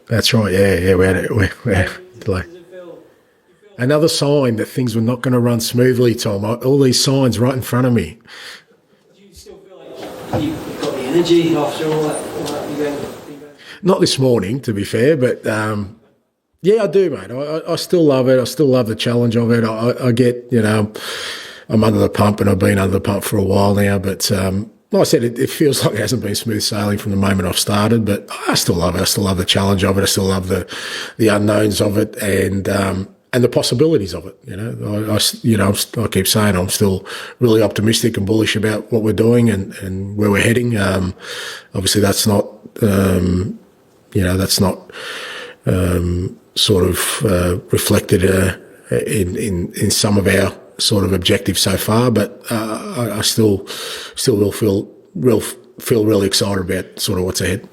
That's right. Yeah. We had it. We had delay. Another sign that things were not going to run smoothly, Tom. All these signs right in front of me. Do you still feel like you've got the energy after all that? Not this morning, to be fair, but yeah, I do, mate. I still love it. I still love the challenge of it. I get, I'm under the pump, and I've been under the pump for a while now, but like I said, it feels like it hasn't been smooth sailing from the moment I've started, but I still love it. I still love the challenge of it. I still love the unknowns of it, and the possibilities of it. I keep saying I'm still really optimistic and bullish about what we're doing and where we're heading. Obviously, that's not sort of reflected in some of our sort of objectives so far, but I still will feel really excited about sort of what's ahead.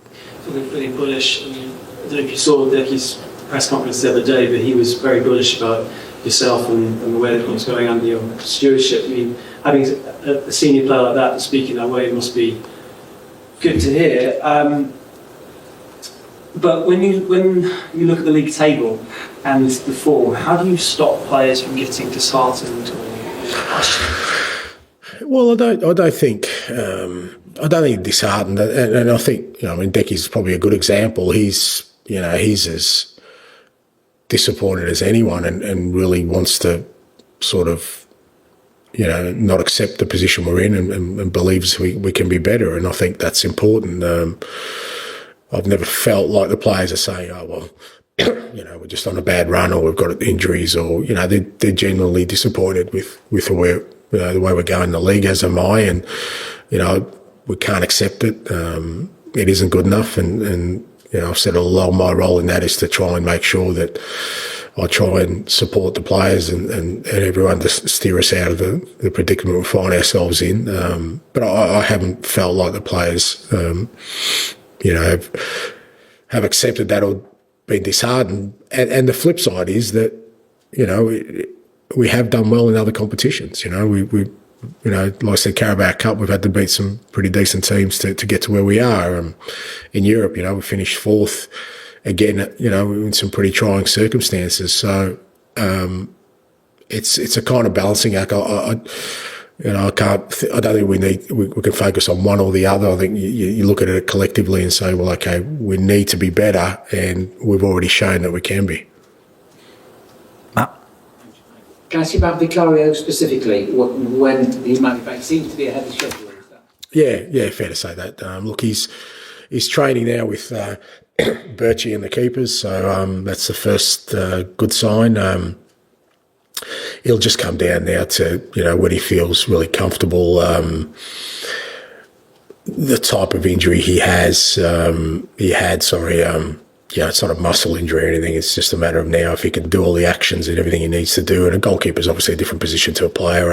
Feeling bullish. I don't know if you saw Decky's press conference the other day, but he was very bullish about yourself and the way that was going under your stewardship. I mean, having a senior player like that speaking that way must be good to hear. But when you look at the league table and the form, how do you stop players from getting disheartened or questioning? Well, I don't think disheartened, and I think Decky's probably a good example. He's as disappointed as anyone, and really wants to sort of not accept the position we're in, and believes we can be better, and I think that's important. I've never felt like the players are saying, "Oh well, we're just on a bad run, or we've got injuries," or they're genuinely disappointed with the way we're going in the league, as am I, and we can't accept it. It isn't good enough, and I've said all along my role in that is to try and make sure that I try and support the players and everyone to steer us out of the predicament we find ourselves in. But I haven't felt like the players have accepted that or been disheartened. And the flip side is that, we have done well in other competitions. We like I said, Carabao Cup, we've had to beat some pretty decent teams to get to where we are. In Europe, we finished fourth again, in some pretty trying circumstances. So it's a kind of balancing act. I don't think we can focus on one or the other. I think you look at it collectively and say, well, okay, we need to be better, and we've already shown that we can be. Can I ask you about Vicario specifically? When he might be back, he seems to be ahead of schedule. Yeah, fair to say that. Look, he's training now with Birchie and the keepers, so that's the first good sign. He'll just come down now to when he feels really comfortable. The type of injury it's not a muscle injury or anything. It's just a matter of now if he can do all the actions and everything he needs to do. And a goalkeeper is obviously a different position to a player.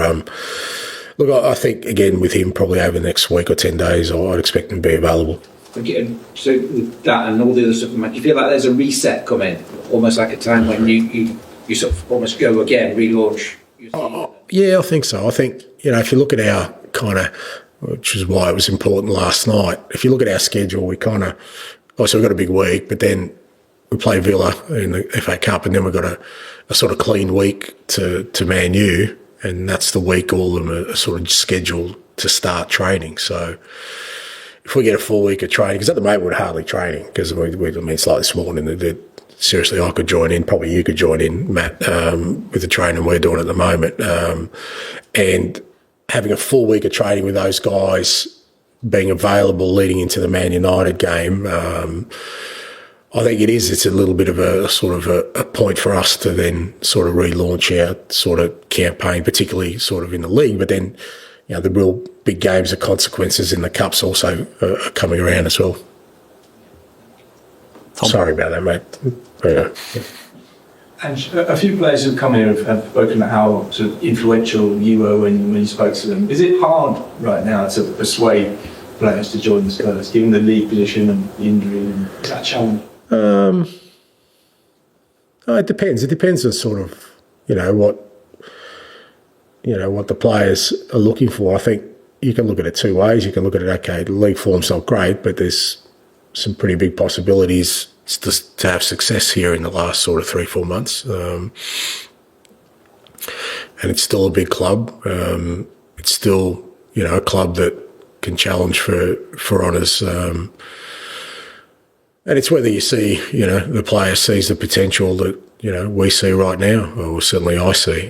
Look, I think, again, with him, probably over the next week or 10 days, I'd expect him to be available. Okay, so with that and all the other stuff, do you feel like there's a reset coming? Almost like a time when you sort of almost go again, relaunch? Yeah, I think so. I think, if you look at our kind of, which is why it was important last night, if you look at our schedule, we kind of, so we've got a big week, but then we play Villa in the FA Cup, and then we've got a sort of clean week to Man U, and that's the week all of them are sort of scheduled to start training. So if we get a full week of training, because at the moment we're hardly training, because it's like this morning, seriously, I could join in, probably you could join in, Matt, with the training we're doing at the moment. And having a full week of training with those guys being available leading into the Man United game, I think it's a little bit of a sort of a point for us to then sort of relaunch our sort of campaign, particularly sort of in the league. But then, the real big games of consequences in the Cups also are coming around as well. Tom. Sorry about that, mate. And a few players who've come here have spoken about how sort of influential you were when you spoke to them. Is it hard right now to persuade players to join the Spurs, given the league position and the injury and that challenge? It depends. It depends on sort of, what the players are looking for. I think you can look at it two ways. You can look at it, okay, the league form's not great, but there's some pretty big possibilities to have success here in the last sort of 3-4 months. And it's still a big club. It's still, a club that can challenge for honours. And it's whether you see, the player sees the potential that, we see right now, or certainly I see.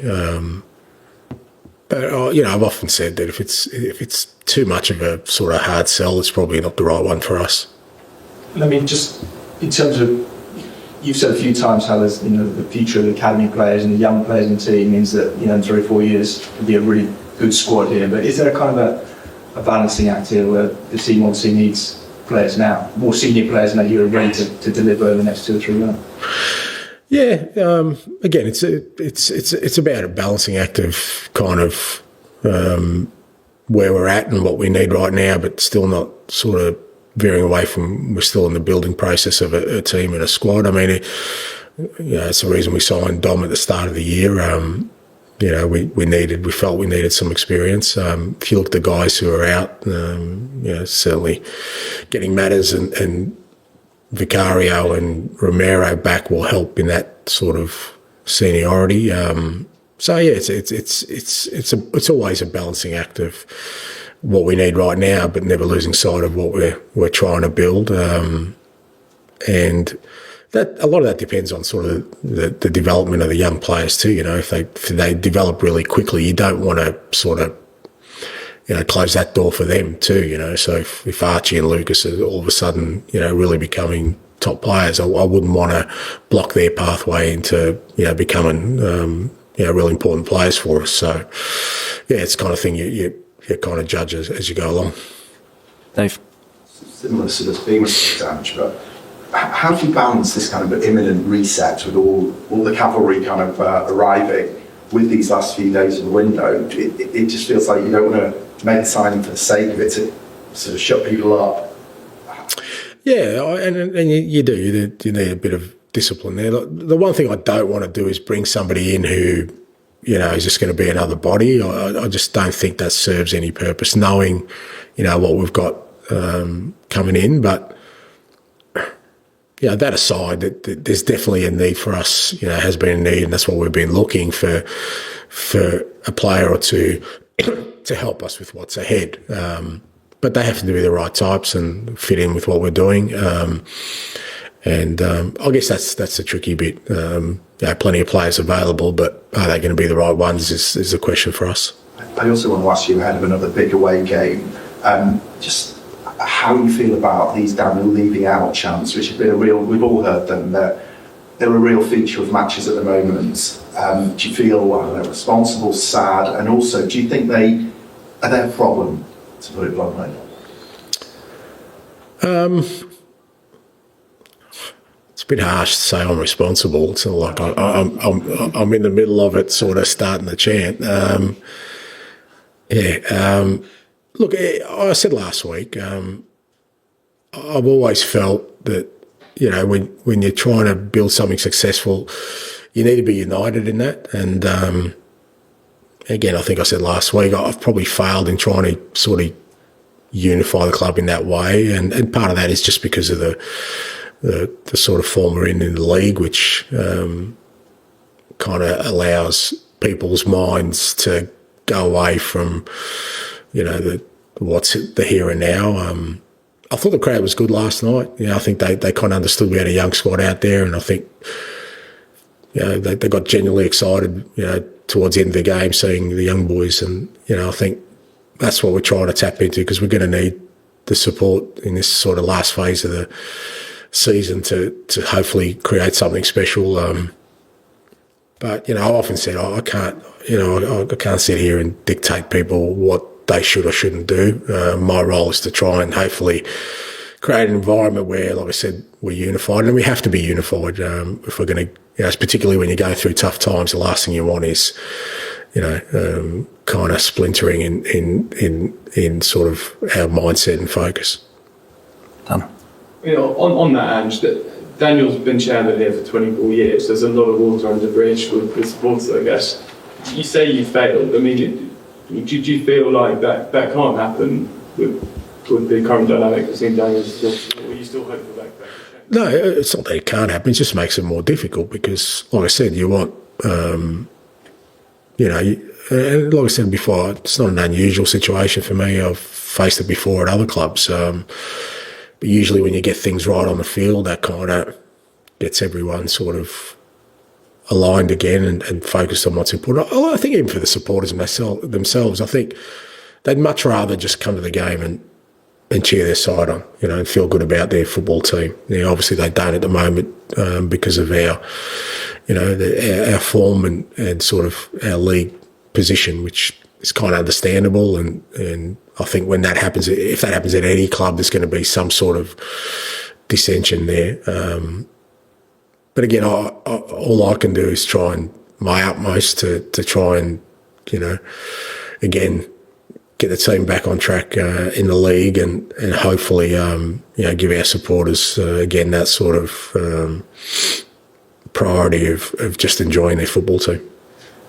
But I've often said that if it's too much of a sort of hard sell, it's probably not the right one for us. I mean, just in terms of, you've said a few times how there's, the future of the academy players and the young players in the team means that, in 3 or 4 years, it'll be a really good squad here. But is there a kind of a balancing act here where the team obviously needs players now, more senior players now who are ready to deliver over the next 2 or 3 months? Yeah, again, it's about a balancing act of kind of where we're at and what we need right now, but still not sort of veering away from. We're still in the building process of a team and a squad. I mean, it's the reason we signed Dom at the start of the year. We felt we needed some experience. If you look at the guys who are out, certainly getting Matters and Vicario and Romero back will help in that sort of seniority. So yeah, it's always a balancing act of what we need right now, but never losing sight of what we're trying to build. And that a lot of that depends on sort of the development of the young players too. If they develop really quickly, you don't want to sort of close that door for them too. So if Archie and Lucas are all of a sudden really becoming top players, I wouldn't want to block their pathway into becoming really important players for us. So yeah, it's the kind of thing you kind of judge as you go along. Dave? Similar sort of themes, Ange, but how do you balance this kind of imminent reset with all the cavalry kind of arriving with these last few days of the window? It just feels like you don't want to make a signing for the sake of it to sort of shut people up. Yeah, and you do. You need a bit of discipline there. The one thing I don't want to do is bring somebody in who, is just going to be another body. I just don't think that serves any purpose, knowing, what we've got coming in. But, that aside, there's definitely a need for us, has been a need, and that's what we've been looking for a player or two to help us with what's ahead. But they have to be the right types and fit in with what we're doing. And I guess that's the tricky bit. Plenty of players available, but are they going to be the right ones is the question for us. I also want to ask you ahead of another big away game, just how you feel about these Daniel leaving out chants, which have been we've all heard them, they're a real feature of matches at the moment. Do you feel responsible, sad, and also do you think they're a problem, to put it bluntly? It's a bit harsh to say I'm responsible. It's not like I'm in the middle of it, sort of starting the chant. Look, I said last week, I've always felt that, when you're trying to build something successful, you need to be united in that. And again, I think I said last week, I've probably failed in trying to sort of unify the club in that way. And part of that is just because of the sort of form we're in the league, which kind of allows people's minds to go away from, what's the here and now. I thought the crowd was good last night. I think they kind of understood we had a young squad out there, and I think they got genuinely excited, towards the end of the game, seeing the young boys, and I think that's what we're trying to tap into, because we're going to need the support in this sort of last phase of the season to hopefully create something special. But I've often said I can't sit here and dictate people what they should or shouldn't do. My role is to try and hopefully create an environment where, like I said, we're unified, and we have to be unified if we're going to. Particularly when you go through tough times, the last thing you want is, kind of splintering in sort of our mindset and focus. Done. On that, Ange, Daniel's been chairman here for 24 years. There's a lot of water under the bridge with supporters, I guess. You say you failed. I mean, do you feel like that can't happen with with the current dynamic that seems Daniel is still, were you still hopeful that could change? No, it's not that it can't happen. It just makes it more difficult because, like I said, you want, and like I said before, it's not an unusual situation for me. I've faced it before at other clubs. But usually when you get things right on the field, that kind of gets everyone sort of aligned again and focused on what's important. I think even for the supporters themselves, I think they'd much rather just come to the game and cheer their side on, and feel good about their football team. Obviously they don't at the moment because of our, our form and sort of our league position, which is kind of understandable. And I think when that happens, if that happens at any club, there's going to be some sort of dissension there. But again, all I can do is try and my utmost to try and, again, get the team back on track in the league and hopefully, give our supporters, again, that sort of priority of just enjoying their football team.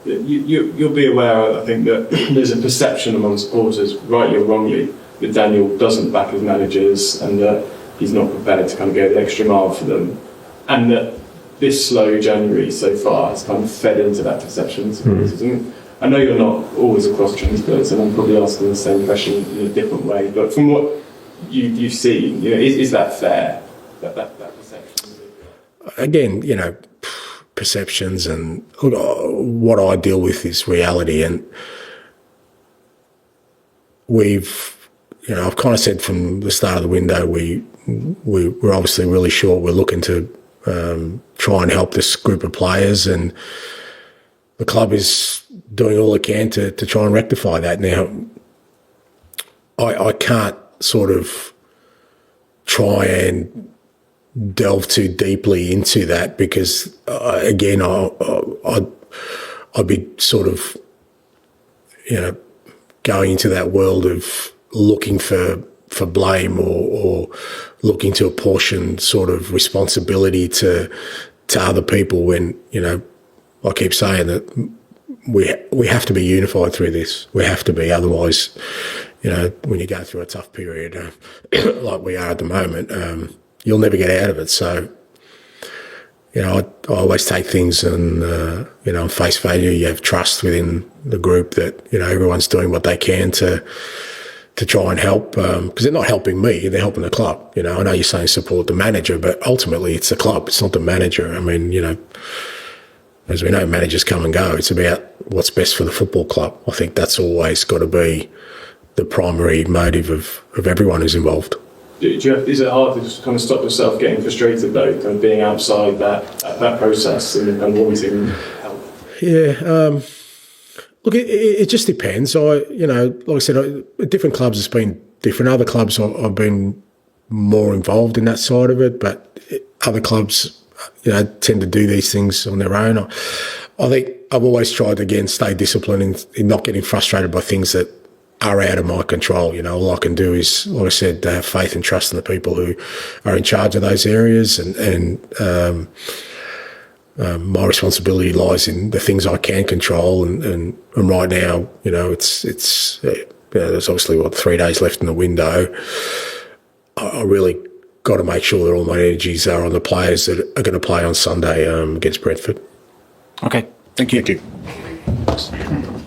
You'll be aware, I think, that there's a perception among supporters, rightly or wrongly, that Daniel doesn't back his managers and that he's not prepared to kind of go the extra mile for them, and that this slow January so far has kind of fed into that perception. I know you're not always across transfers, and I'm probably asking the same question in a different way, but from what you've seen, is that fair, that perception? Again, perceptions and what I deal with is reality, and I've kind of said from the start of the window, we're obviously really short. We're looking to try and help this group of players, and the club is doing all it can to try and rectify that. Now, I can't sort of try and delve too deeply into that because, again, I'd be sort of, going into that world of looking for blame or looking to apportion sort of responsibility to other people when, I keep saying that we have to be unified through this. We have to be. Otherwise, when you go through a tough period like we are at the moment, you'll never get out of it. So, I always take things and, on face value. You have trust within the group that, everyone's doing what they can to try and help, because they're not helping me, they're helping the club. I know you're saying support the manager, but ultimately it's the club, it's not the manager. I mean, as we know, managers come and go. It's about what's best for the football club. I think that's always got to be the primary motive of everyone who's involved. Is it hard to just kind of stop yourself getting frustrated though, kind of being outside that process and wanting help? Yeah, look, it just depends. Like I said, at different clubs it's been different. Other clubs I've been more involved in that side of it, but other clubs, tend to do these things on their own. I think I've always tried to, again, stay disciplined in not getting frustrated by things that are out of my control. All I can do is, like I said, have faith and trust in the people who are in charge of those areas, and my responsibility lies in the things I can control. And right now, it's there's obviously 3 days left in the window. I really got to make sure that all my energies are on the players that are going to play on Sunday against Brentford. Okay, thank you. Thank you.